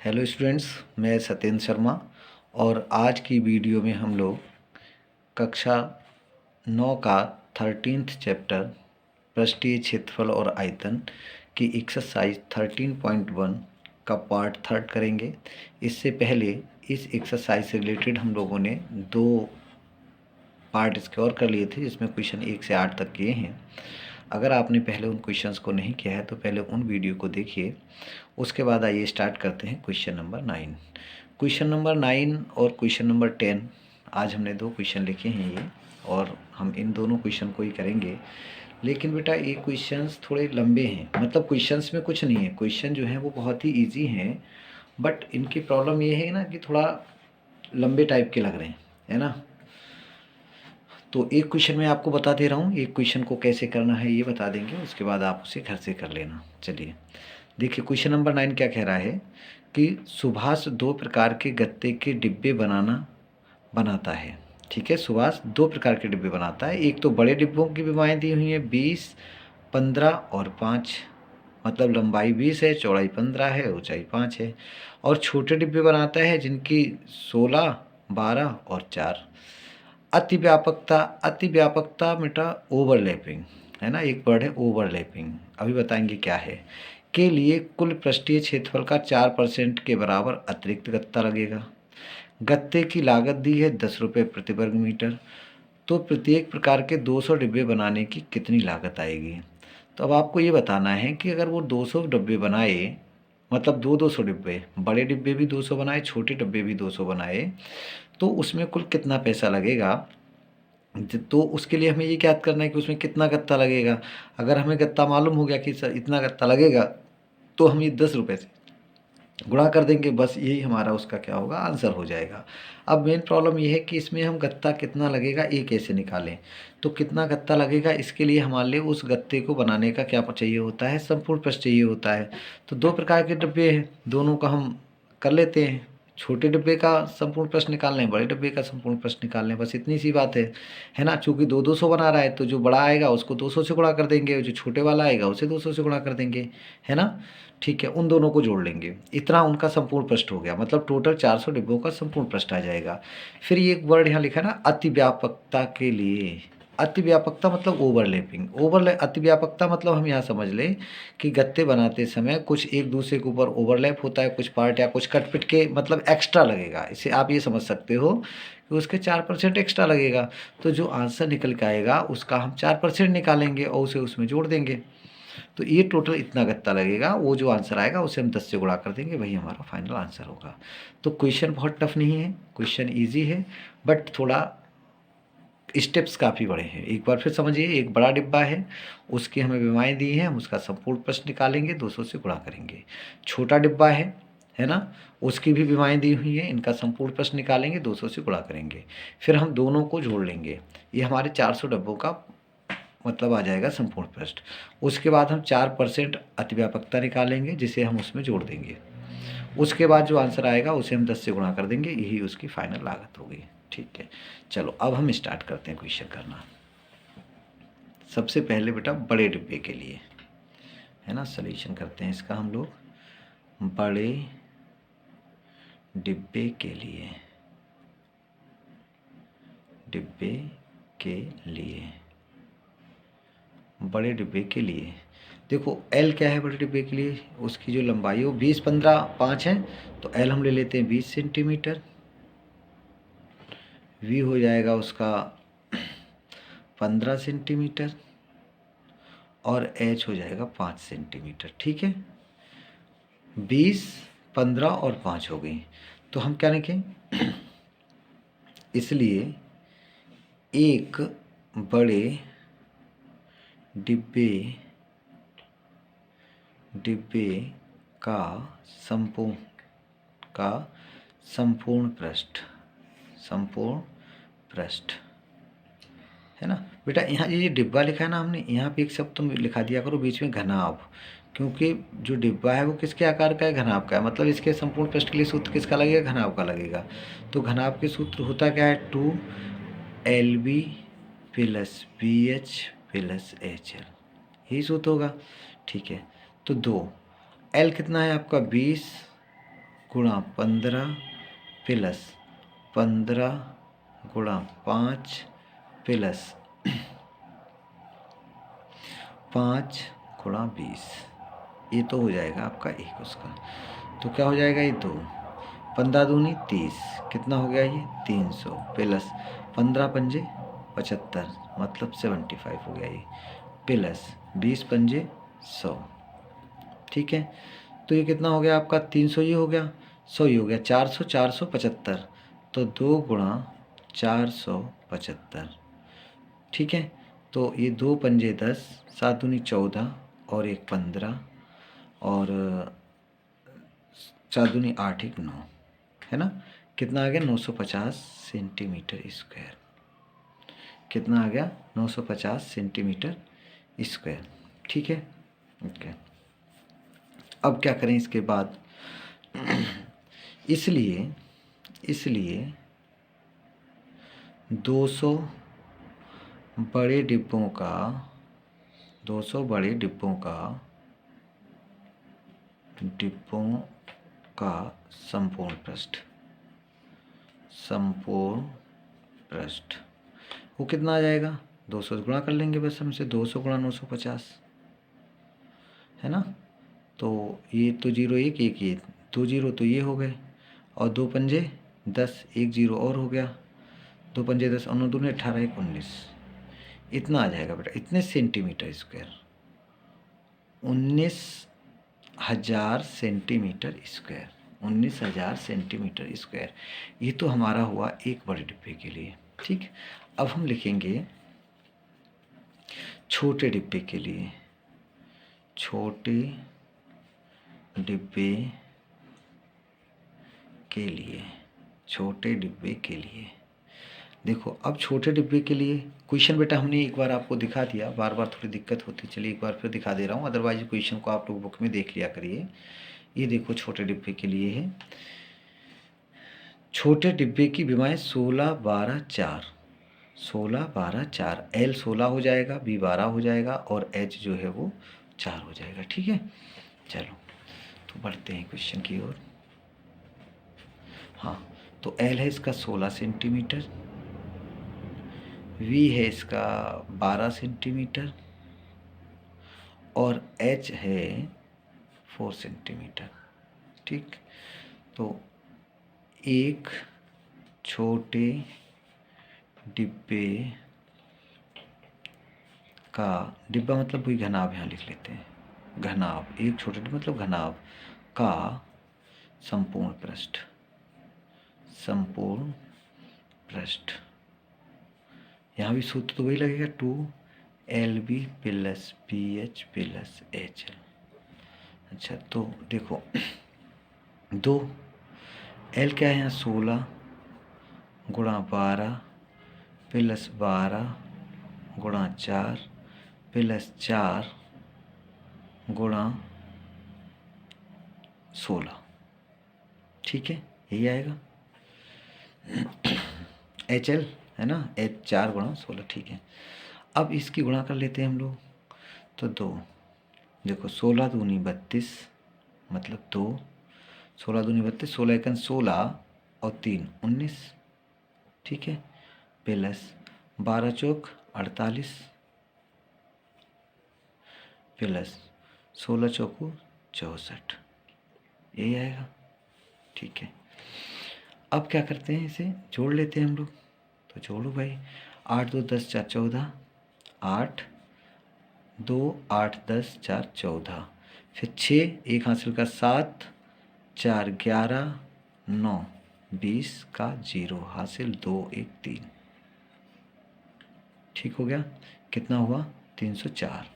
Hello students, मैं सत्येंद्र शर्मा और आज की वीडियो में हम लोग कक्षा 9 का 13th चैप्टर पृष्ठीय क्षेत्रफल और आयतन की एक्सरसाइज 13.1 का पार्ट 3 करेंगे। इससे पहले इस एक्सरसाइज से रिलेटेड हम लोगों ने 2 पार्ट इसके और कर लिए थे, जिसमें क्वेश्चन 1 से 8 तक किए हैं। अगर आपने पहले उन क्वेश्चंस को नहीं किया है तो पहले उन वीडियो को देखिए। उसके बाद आइए स्टार्ट करते हैं क्वेश्चन नंबर 9। क्वेश्चन नंबर 9 और क्वेश्चन नंबर 10, आज हमने 2 क्वेश्चन लिखे हैं ये, और हम इन दोनों क्वेश्चन को ही करेंगे। लेकिन बेटा ये क्वेश्चंस थोड़े लंबे हैं, मतलब क्वेश्चंस में कुछ नहीं है, क्वेश्चन जो हैं वो बहुत ही ईजी हैं, बट इनकी प्रॉब्लम ये है ना कि थोड़ा लंबे टाइप के लग रहे हैं, है ना। तो एक क्वेश्चन मैं आपको बता दे रहा हूँ, एक क्वेश्चन को कैसे करना है ये बता देंगे, उसके बाद आप उसे घर से कर लेना। चलिए देखिए, क्वेश्चन नंबर 9 क्या कह रहा है कि सुभाष 2 प्रकार के गत्ते के डिब्बे बनाता है। ठीक है, सुभाष 2 प्रकार के डिब्बे बनाता है। एक तो बड़े डिब्बों की विमाएँ दी हुई हैं 20, 15 और 5, मतलब लंबाई 20 है, चौड़ाई 15 है, ऊंचाई 5 है। और छोटे डिब्बे बनाता है जिनकी 16, 12 और 4। अति व्यापकता बेटा ओवरलैपिंग है ना, एक वर्ड है ओवरलैपिंग, अभी बताएंगे क्या है। के लिए कुल पृष्ठीय क्षेत्रफल का 4% के बराबर अतिरिक्त गत्ता लगेगा। गत्ते की लागत दी है 10 रुपये प्रति वर्ग मीटर। तो प्रत्येक प्रकार के 200 डिब्बे बनाने की कितनी लागत आएगी। तो अब आपको ये बताना है कि अगर वो 200 डिब्बे बनाए, मतलब 200 डिब्बे, बड़े डिब्बे भी 200 बनाए, छोटे डिब्बे भी 200 बनाए, तो उसमें कुल कितना पैसा लगेगा। तो उसके लिए हमें ये ज्ञात करना है कि उसमें कितना गत्ता लगेगा। अगर हमें गत्ता मालूम हो गया कि सर इतना गत्ता लगेगा, तो हम ये 10 रुपये से गुणा कर देंगे, बस यही हमारा उसका क्या होगा, आंसर हो जाएगा। अब मेन प्रॉब्लम ये है कि इसमें हम गत्ता कितना लगेगा ये कैसे निकालें। तो कितना गत्ता लगेगा, इसके लिए हमारे लिए उस गत्ते को बनाने का क्या चाहिए होता है, संपूर्ण पृष्ठ चाहिए होता है। तो 2 प्रकार के डिब्बे हैं, दोनों का हम कर लेते हैं। छोटे डिब्बे का संपूर्ण प्रश्न निकाल लें, बड़े डिब्बे का संपूर्ण प्रश्न निकाल लें, बस इतनी सी बात है ना। चूँकि 200 बना रहा है तो जो बड़ा आएगा उसको 200 से गुणा कर देंगे, जो छोटे वाला आएगा उसे 200 से गुणा कर देंगे, है ना। ठीक है, उन दोनों को जोड़ लेंगे, इतना उनका संपूर्ण पृष्ठ हो गया, मतलब टोटल 400 डिब्बों का संपूर्ण पृष्ठ आ जाएगा। फिर ये एक वर्ड यहाँ लिखा है ना, अतिव्यापकता के लिए। अतिव्यापकता मतलब ओवरलैपिंग। अतिव्यापकता मतलब हम यहाँ समझ लें कि गत्ते बनाते समय कुछ एक दूसरे के ऊपर ओवरलैप होता है, कुछ पार्ट या कुछ कटपिट के मतलब एक्स्ट्रा लगेगा। इसे आप ये समझ सकते हो कि उसके 4% एक्स्ट्रा लगेगा। तो जो आंसर निकल के आएगा उसका हम 4% निकालेंगे और उसे उसमें जोड़ देंगे। तो ये टोटल इतना गत्ता लगेगा, वो जो आंसर आएगा उसे हम 10 से गुणा कर देंगे, वही हमारा फाइनल आंसर होगा। तो क्वेश्चन बहुत टफ नहीं है, क्वेश्चन ईजी है, बट थोड़ा स्टेप्स काफ़ी बड़े हैं। एक बार फिर समझिए, एक बड़ा डिब्बा है, उसकी हमें विमाएँ दी हैं, हम उसका संपूर्ण प्रश्न निकालेंगे, 200 से गुणा करेंगे। छोटा डिब्बा है ना, उसकी भी विमाएँ दी हुई हैं, इनका संपूर्ण प्रश्न निकालेंगे, 200 से गुणा करेंगे। फिर हम दोनों को जोड़ लेंगे, ये हमारे 400 डिब्बों का मतलब आ जाएगा संपूर्ण पृष्ठ। उसके बाद हम 4% अतिव्यापकता निकालेंगे, जिसे हम उसमें जोड़ देंगे। उसके बाद जो आंसर आएगा उसे हम 10 से गुणा कर देंगे, यही उसकी फाइनल लागत होगी। ठीक है, चलो अब हम स्टार्ट करते हैं क्वेश्चन करना। सबसे पहले बेटा बड़े डिब्बे के लिए, है ना, सॉल्यूशन करते हैं इसका हम लोग। बड़े डिब्बे के लिए, डिब्बे के लिए, बड़े डिब्बे के लिए देखो L क्या है बड़े डिब्बे के लिए, उसकी जो लंबाई हो 20, 15, 5 है, तो L हम ले लेते हैं 20 सेंटीमीटर। V हो जाएगा उसका 15 सेंटीमीटर और H हो जाएगा 5 सेंटीमीटर। ठीक है, 20, 15 और 5 हो गई। तो हम क्या लिखें, इसलिए एक बड़े डिब्बे का संपूर्ण पृष्ठ है ना। बेटा यहाँ ये डिब्बा लिखा है ना हमने, यहाँ पे एक शब्द तुम लिखा दिया करो बीच में घनाभ, क्योंकि जो डिब्बा है वो किसके आकार का है, घनाभ का है, मतलब इसके संपूर्ण पृष्ठ के लिए सूत्र किसका लगेगा, घनाभ का लगेगा। तो घनाभ के सूत्र होता क्या है, 2LB plus BH plus HL, यही सूत्र होगा। ठीक है, तो 2 L कितना है आपका 20 गुणा 15 प्लस 15 गुणा 5 प्लस 5 गुणा 20, ये तो हो जाएगा आपका एक उसका। तो क्या हो जाएगा ये 2, 15 दूनी 30, कितना हो गया ये 300 प्लस 15 पंजे 75 मतलब 75 हो गया ये, प्लस 20 पंजे 100। ठीक है, तो ये कितना हो गया आपका 300 ये हो गया, 100 ये हो गया 400, 475, तो 2 गुणा 475। ठीक है, तो ये 2 पंजे 10, 7 दूनी 14 और 1 15 और 4 दूनी 8 1 9, है ना। कितना आ गया 950 सेंटीमीटर स्क्वायर। कितना आ गया 950 सेंटीमीटर स्क्वायर। ठीक है, ओके। अब क्या करें इसके बाद, इसलिए 200 बड़े डिब्बों का 200 बड़े डिब्बों का संपूर्ण पृष्ठ वो कितना आ जाएगा, 200 गुणा कर लेंगे बस हमसे, 200 गुणा 950, है ना। तो ये तो 0 1 1 ये 2 0 तो ये हो गए, और 2 पंजे 10, 1 0 और हो गया, 2 पंजे 10 और 9 दूनी 18 1 19, इतना आ जाएगा बेटा, इतने centimetre square, 19,000 centimetre square, 19,000 centimetre square. ये तो हमारा हुआ एक बड़े डिब्बे के लिए। ठीक, अब हम लिखेंगे छोटे डिब्बे के लिए, छोटे डिब्बे के लिए देखो, अब छोटे डिब्बे के लिए क्वेश्चन बेटा हमने एक बार आपको दिखा दिया, बार बार थोड़ी दिक्कत होती, चलिए एक बार फिर दिखा दे रहा हूँ, अदरवाइज क्वेश्चन को आप लोग बुक में देख लिया करिए। ये देखो छोटे डिब्बे के लिए है, छोटे डिब्बे की विमाएँ 16 12 4, 16 12 4, L 16 हो जाएगा, B 12 हो जाएगा और H जो है वो 4 हो जाएगा। ठीक है, चलो तो बढ़ते हैं क्वेश्चन की ओर। हाँ, तो L है इसका 16 सेंटीमीटर, V है इसका 12 सेंटीमीटर और H है 4 सेंटीमीटर। ठीक, तो एक छोटे डिब्बे का, डिब्बा मतलब कोई घनाभ यहाँ लिख लेते हैं, घनाभ, एक छोटे डिब्बे मतलब घनाभ का संपूर्ण पृष्ठ, यहाँ भी सूत्र तो वही लगेगा, 2LB plus BH plus HL। अच्छा, तो देखो 2 L क्या है यहाँ 16 गुणा 12 प्लस 12 गुणा 4 प्लस 4 गुणा 16। ठीक है, यही आएगा HL, है ना, H 4 गुणा 16। ठीक है, अब इसकी गुणा कर लेते हैं हम लोग, तो 2, देखो 16 दूनी 32 मतलब 2, 16 दूनी 32, 16 एकन 16 और 3 19। ठीक है, प्लस 12 चौक 48 प्लस 16 चौको 64, यही आएगा। ठीक है, अब क्या करते हैं, इसे जोड़ लेते हैं हम लोग, तो जोड़ो भाई, 8 2 10 4 14, 8 2 8 10 4 14, फिर 6 एक हासिल का 7 4 11 9 20 का 0 हासिल 2 1 3। ठीक हो गया, कितना हुआ 304,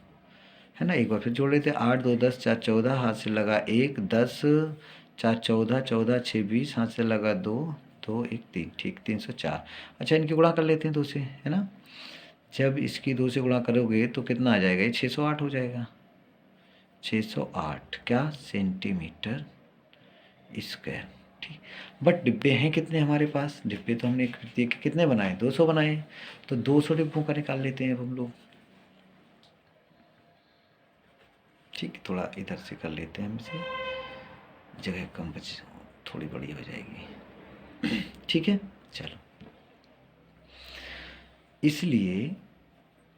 है ना। एक बार फिर जोड़ लेते हैं, 8 2 10 4 14 हाथ से लगा 1 10 4 14 14 6 20 हाथ से लगा 2 2 1 3। ठीक, 304। अच्छा, इनकी गुणा कर लेते हैं 2 से, है ना। जब इसकी 2 से गुणा करोगे तो कितना आ जाएगा, ये 608 हो जाएगा, 608 क्या सेंटीमीटर स्क्वायर। ठीक, बट डिब्बे हैं कितने हमारे पास, डिब्बे तो हमने देख के कितने बनाए, 200 बनाए, तो 200 डिब्बों का निकाल लेते हैं अब हम लोग। ठीक, थोड़ा इधर से कर लेते हैं, हमसे जगह कम बच थोड़ी बड़ी हो जाएगी। ठीक है, चलो। इसलिए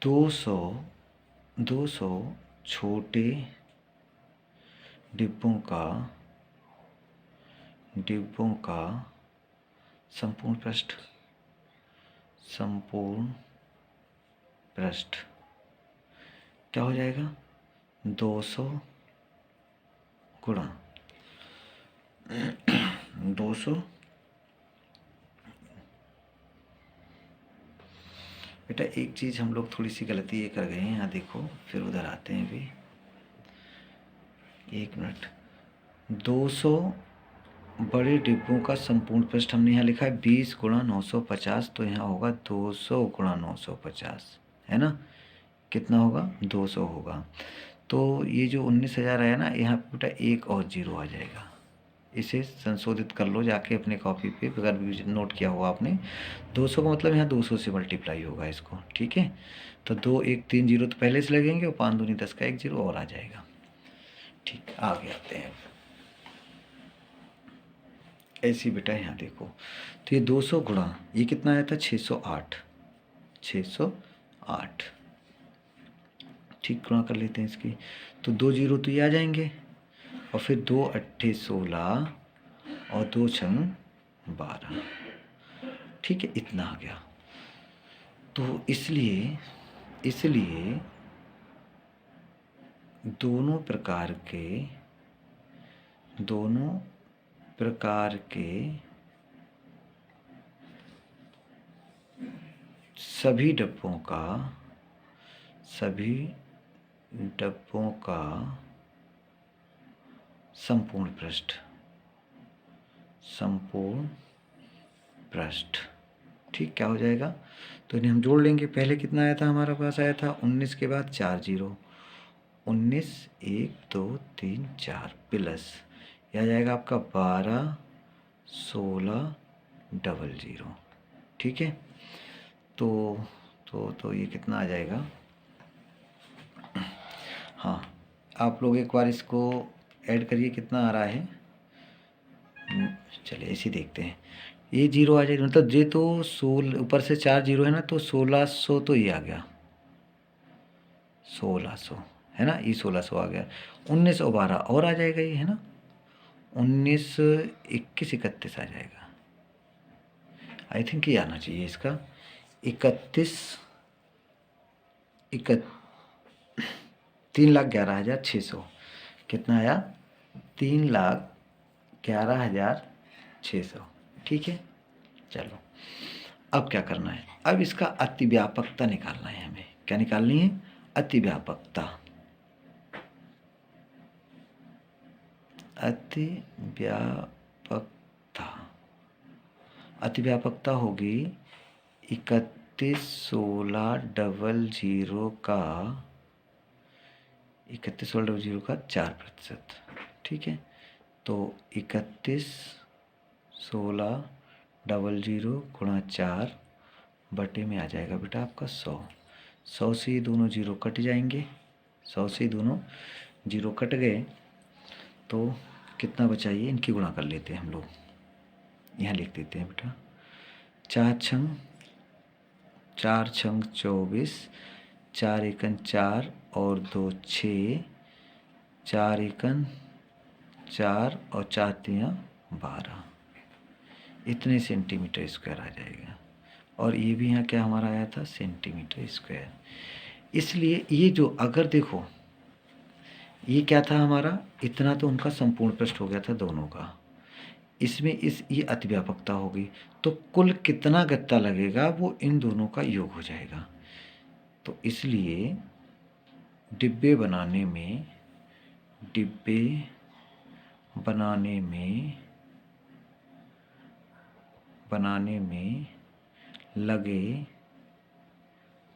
200 छोटे डिब्बों का संपूर्ण पृष्ठ क्या हो जाएगा? 200 गुणा 200। बेटा एक चीज़ हम लोग थोड़ी सी गलती ये कर गए हैं, यहाँ देखो, फिर उधर आते हैं भी, 1 मिनट। 200 बड़े डिब्बों का संपूर्ण पृष्ठ हमने यहाँ लिखा है 20 गुणा 950, तो यहाँ होगा 200 गुणा 950, है ना? कितना होगा? 200 होगा। तो ये जो 19,000 आया ना, यहाँ पे बेटा एक और जीरो आ जाएगा। इसे संशोधित कर लो जाके अपने कॉपी पे, अगर नोट किया हुआ आपने। 200 का मतलब यहाँ 200 से मल्टीप्लाई होगा इसको, ठीक है? तो 2 1 3 जीरो तो पहले से लगेंगे, और 5 दूनी 10 का एक जीरो और आ जाएगा। ठीक, आगे आते हैं। ऐसी बेटा यहाँ देखो, तो ये 200 गुणा ये कितना आया था? 608। ठीक, गुणा कर लेते हैं इसकी, तो 2 जीरो तो ये आ जाएंगे, और फिर 2 अट्ठे 16 और 2 छंग 12। ठीक है, इतना आ गया। तो इसलिए दोनों प्रकार के सभी डब्बों का संपूर्ण पृष्ठ ठीक क्या हो जाएगा? तो इन्हें हम जोड़ लेंगे। पहले कितना आया था हमारे पास? आया था 19 के बाद 4 जीरो, 19 1 2 3 4 प्लस यह आ जाएगा आपका 12 16 00। ठीक है, तो ये कितना आ जाएगा? हाँ, आप लोग एक बार इसको ऐड करिए, कितना आ रहा है। चलिए ऐसे देखते हैं। ये जीरो आ जाएगा, मतलब ये तो 16 ऊपर से 4 जीरो है ना, तो 1600 तो ये आ गया, 1600 है ना, ये 1600 आ गया। 19 और 12 और आ जाएगा ये, है ना, 19 21 31 आ जाएगा। आई थिंक ये आना चाहिए इसका 31 3,11,600। कितना आया? 3,11,600। ठीक है, चलो अब क्या करना है? अब इसका अतिव्यापकता निकालना है हमें। क्या निकालनी है? अतिव्यापकता। अतिव्यापकता होगी 31,16,00 का 31,16,00 का 4%। ठीक है, तो 31,16,00 गुणा 4 बटे में आ जाएगा बेटा आपका 100। 100 से ये दोनों जीरो कट जाएंगे, 100 से दोनों जीरो कट गए, तो कितना बचा? ये इनकी गुणा कर लेते हैं हम लोग, यहाँ लिख देते हैं बेटा। 4 छंग 24, 4 एकन 4 और 2 6, 4 एकन 4 और 4 तियाँ 12, इतने सेंटीमीटर स्क्वायर आ जाएगा। और ये भी यहाँ क्या हमारा आया था? Centimetre square. इसलिए ये जो, अगर देखो ये क्या था हमारा, इतना तो उनका संपूर्ण पृष्ठ हो गया था दोनों का, इसमें ये अतिव्यापकता होगी, तो कुल कितना गत्ता लगेगा वो इन दोनों का योग हो जाएगा। तो इसलिए डिब्बे बनाने में लगे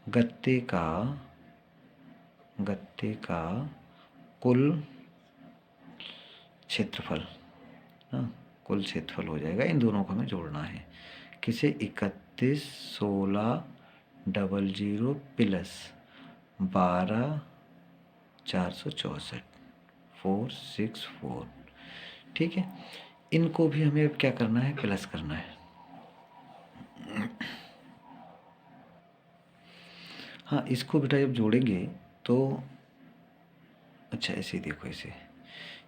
गत्ते का कुल क्षेत्रफल, कुल क्षेत्रफल हो जाएगा। इन दोनों को हमें जोड़ना है। किसे? 31,16,00 प्लस 12,464 464। ठीक है, इनको भी हमें अब क्या करना है, प्लस करना है। हाँ, इसको बेटा जब जोड़ेंगे तो अच्छा ऐसे ही देखो, ऐसे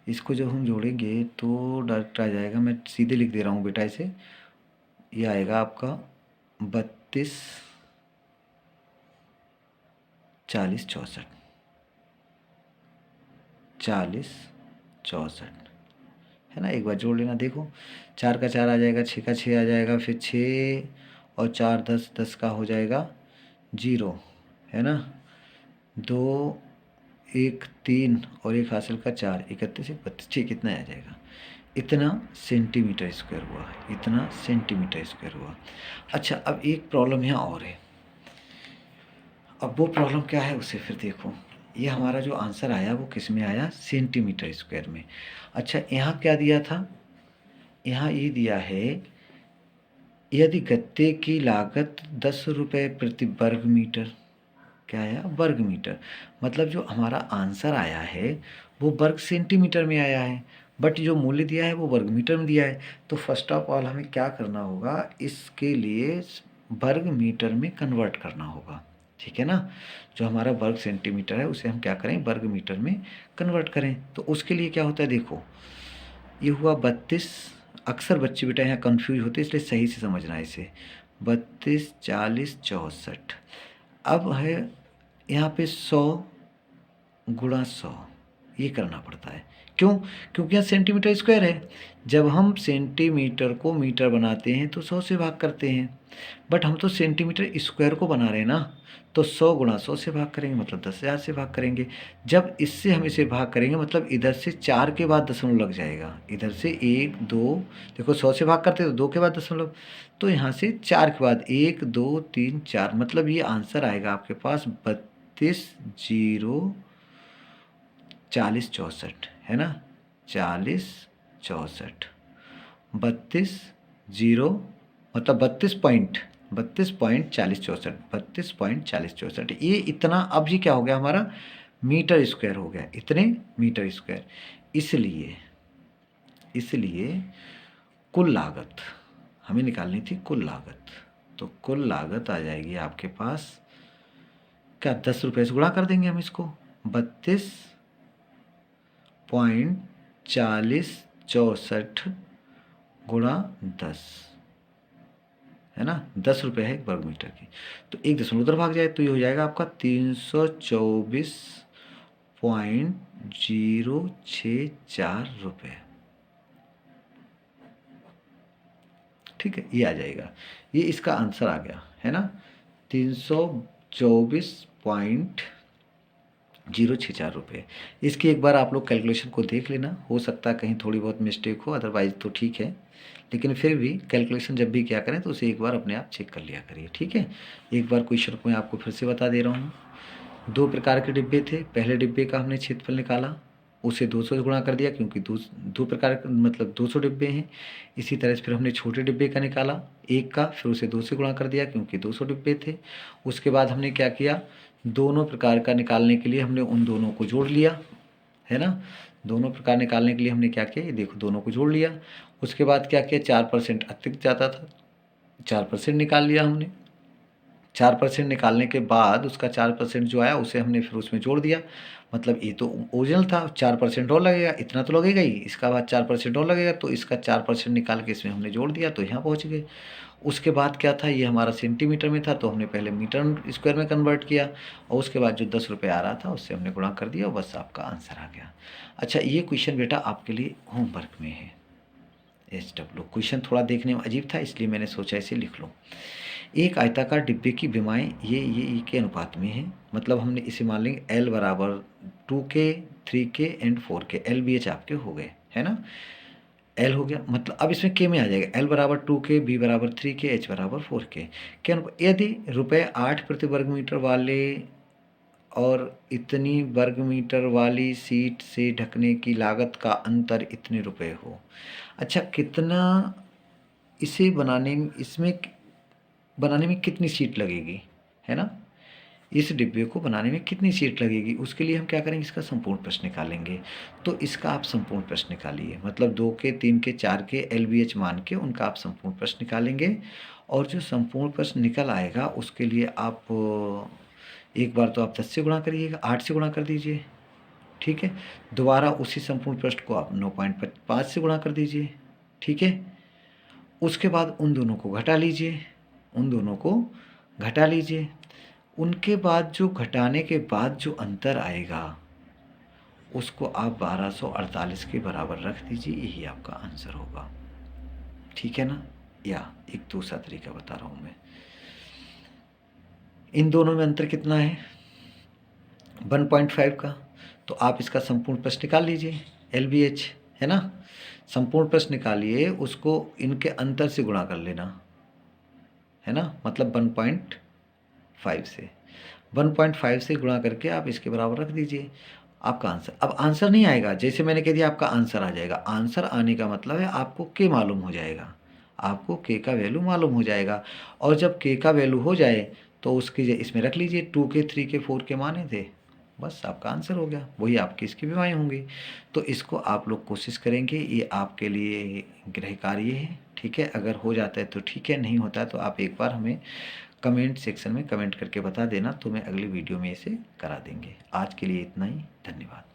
इसको जब हम जोड़ेंगे तो डायरेक्ट आ जाएगा, मैं सीधे लिख दे रहा हूँ बेटा इसे, ये आएगा आपका 32 40 64, 40 64 है ना। एक बार जोड़ लेना, देखो 4 का 4 आ जाएगा, 6 का 6 आ जाएगा, फिर 6 और 4 10, 10 का हो जाएगा 0 है ना। 2 1 3 और एक हासिल का 4, 31 1 32, ठीक कितना आ जाएगा, इतना सेंटीमीटर स्क्वायर हुआ, इतना सेंटीमीटर स्क्वायर हुआ। अच्छा अब एक प्रॉब्लम यहाँ और है, अब वो प्रॉब्लम क्या है उसे फिर देखो। ये हमारा जो आंसर आया वो किस में आया, सेंटीमीटर स्क्वायर में। अच्छा यहाँ क्या दिया था, यहाँ ये दिया है यदि गत्ते की लागत 10 रुपये प्रति वर्ग मीटर, क्या आया, वर्ग मीटर, मतलब जो हमारा आंसर आया है वो वर्ग सेंटीमीटर में आया है, बट जो मूल्य दिया है वो वर्ग मीटर में दिया है। तो फर्स्ट ऑफ ऑल हमें क्या करना होगा, इसके लिए वर्ग मीटर में कन्वर्ट करना होगा, ठीक है ना। जो हमारा वर्ग सेंटीमीटर है उसे हम क्या करें, वर्ग मीटर में कन्वर्ट करें। तो उसके लिए क्या होता है, देखो ये हुआ 32, अक्सर बच्चे बेटा यहाँ कंफ्यूज होते हैं, इसलिए सही से समझना है इसे, 32 40 64। अब है यहाँ पे 100 गुणा 100, ये करना पड़ता है, क्यों, क्योंकि यहाँ सेंटीमीटर स्क्वायर है। जब हम सेंटीमीटर को मीटर बनाते हैं तो 100 से भाग करते हैं, बट हम तो सेंटीमीटर स्क्वायर को बना रहे हैं ना, तो 100 गुणा 100 से भाग करेंगे, मतलब 10,000 से भाग करेंगे। जब इससे हम इसे भाग करेंगे मतलब इधर से 4 के बाद दशमलव लग जाएगा, इधर से 1 2, देखो 100 से भाग करते तो 2 के बाद दशमलव, तो यहाँ से 4 के बाद 1 2 3 4, मतलब ये आंसर आएगा आपके पास 32 0 40 64 है ना, 40 64, 32 0 मतलब 32.40 64, 32.40 64, ये इतना, अब ये क्या हो गया हमारा, मीटर स्क्वायर हो गया, इतने मीटर स्क्वायर। इसलिए इसलिए कुल लागत हमें निकालनी थी, कुल लागत, तो कुल लागत आ जाएगी आपके पास क्या, 10 रुपये से गुणा कर देंगे हम इसको, 32.40 64 गुणा 10 है ना, 10 रुपये है 1 वर्ग मीटर की, तो एक दशमलव उधर भाग जाए तो ये हो जाएगा आपका 324.064 रुपये, ठीक है, ये आ जाएगा, ये इसका आंसर आ गया है ना, 324.064 रुपये। इसकी एक बार आप लोग कैलकुलेशन को देख लेना, हो सकता है कहीं थोड़ी बहुत मिस्टेक हो, अदरवाइज़ तो ठीक है, लेकिन फिर भी कैलकुलेशन जब भी क्या करें तो उसे एक बार अपने आप चेक कर लिया करिए, ठीक है। एक बार क्वेश्चन को मैं आपको फिर से बता दे रहा हूँ। 2 प्रकार के डिब्बे थे, पहले डिब्बे का हमने क्षेत्रफल निकाला, उसे 200 से गुणा कर दिया, क्योंकि दो प्रकार मतलब 200 डिब्बे हैं। इसी तरह से फिर हमने छोटे डिब्बे का निकाला एक का, फिर उसे 2 से गुणा कर दिया क्योंकि 200 डिब्बे थे। उसके बाद हमने क्या किया, दोनों प्रकार का निकालने के लिए हमने उन दोनों को जोड़ लिया, है ना। दोनों प्रकार निकालने के लिए हमने क्या किया, ये देखो दोनों को जोड़ लिया। उसके बाद क्या किया, 4% अतिरिक्त जाता था, 4% निकाल लिया हमने। 4% निकालने के बाद उसका 4% जो आया उसे हमने फिर उसमें जोड़ दिया, मतलब ये तो ओरिजिनल था, 4% और लगेगा, इतना तो लगेगा ही, इसका बाद 4% और लगेगा, तो इसका 4% निकाल के इसमें हमने जोड़ दिया, तो यहाँ पहुँच गए। उसके बाद क्या था, ये हमारा सेंटीमीटर में था तो हमने पहले मीटर स्क्वायर में कन्वर्ट किया, और उसके बाद जो 10 रुपये आ रहा था उससे हमने गुणा कर दिया, बस आपका आंसर आ गया। अच्छा ये क्वेश्चन बेटा आपके लिए होमवर्क में है, SW क्वेश्चन थोड़ा देखने में अजीब था इसलिए मैंने सोचा इसे लिख लूँ। एक आयताकार डिब्बे की विमाएँ ये के अनुपात में है, मतलब हमने इसे मान लेंगे L बराबर 2K 3K and 4K, LBH आपके हो गए, है ना। L हो गया, मतलब अब इसमें K में आ जाएगा, L बराबर 2K, B बराबर 3K, H बराबर 4K के अनुपात। यदि ₹8 प्रति वर्ग मीटर वाले और इतनी वर्ग मीटर वाली सीट से ढकने की लागत का अंतर इतने रुपए हो। अच्छा कितना, इसे बनाने में, इसमें बनाने में कितनी सीट लगेगी, है ना, इस डिब्बे को बनाने में कितनी शीट लगेगी, उसके लिए हम क्या करेंगे, इसका संपूर्ण प्रश्न निकालेंगे। तो इसका आप संपूर्ण प्रश्न निकालिए, मतलब 2 के 3 के 4 के LBH मान के उनका आप संपूर्ण प्रश्न निकालेंगे। और जो संपूर्ण प्रश्न निकल आएगा उसके लिए आप एक बार तो आप 10 से गुणा करिएगा, 8 से गुणा कर दीजिए, ठीक है। दोबारा उसी संपूर्ण प्रश्न को आप 9.5 से गुणा कर दीजिए, ठीक है। उसके बाद उन दोनों को घटा लीजिए, उन दोनों को घटा लीजिए। उनके बाद जो घटाने के बाद जो अंतर आएगा उसको आप 1248 के बराबर रख दीजिए, यही आपका आंसर होगा, ठीक है ना। या एक दूसरा तरीका बता रहा हूँ मैं, इन दोनों में अंतर कितना है, 1.5 का। तो आप इसका संपूर्ण प्रश्न निकाल लीजिए, LBH है ना। संपूर्ण प्रश्न निकालिए, उसको इनके अंतर से गुणा कर लेना, है ना, मतलब 1.5 से 1.5 से गुणा करके आप इसके बराबर रख दीजिए, आपका आंसर। अब आंसर नहीं आएगा, जैसे मैंने कह दिया आपका आंसर आ जाएगा। आंसर आने का मतलब है आपको के मालूम हो जाएगा, आपको के का वैल्यू मालूम हो जाएगा। और जब के का वैल्यू हो जाए तो उसके इसमें रख लीजिए 2 के 3 के 4 के माने थे, बस आपका आंसर हो गया। वही आपकी इसकी विमाएँ होंगी। तो इसको आप लोग कोशिश करेंगे, ये आपके लिए गृह कार्य है, ठीक है। अगर हो जाता है तो ठीक है, नहीं होता है तो आप एक बार हमें कमेंट सेक्शन में कमेंट करके बता देना, तो मैं अगली वीडियो में इसे करा देंगे। आज के लिए इतना ही, धन्यवाद।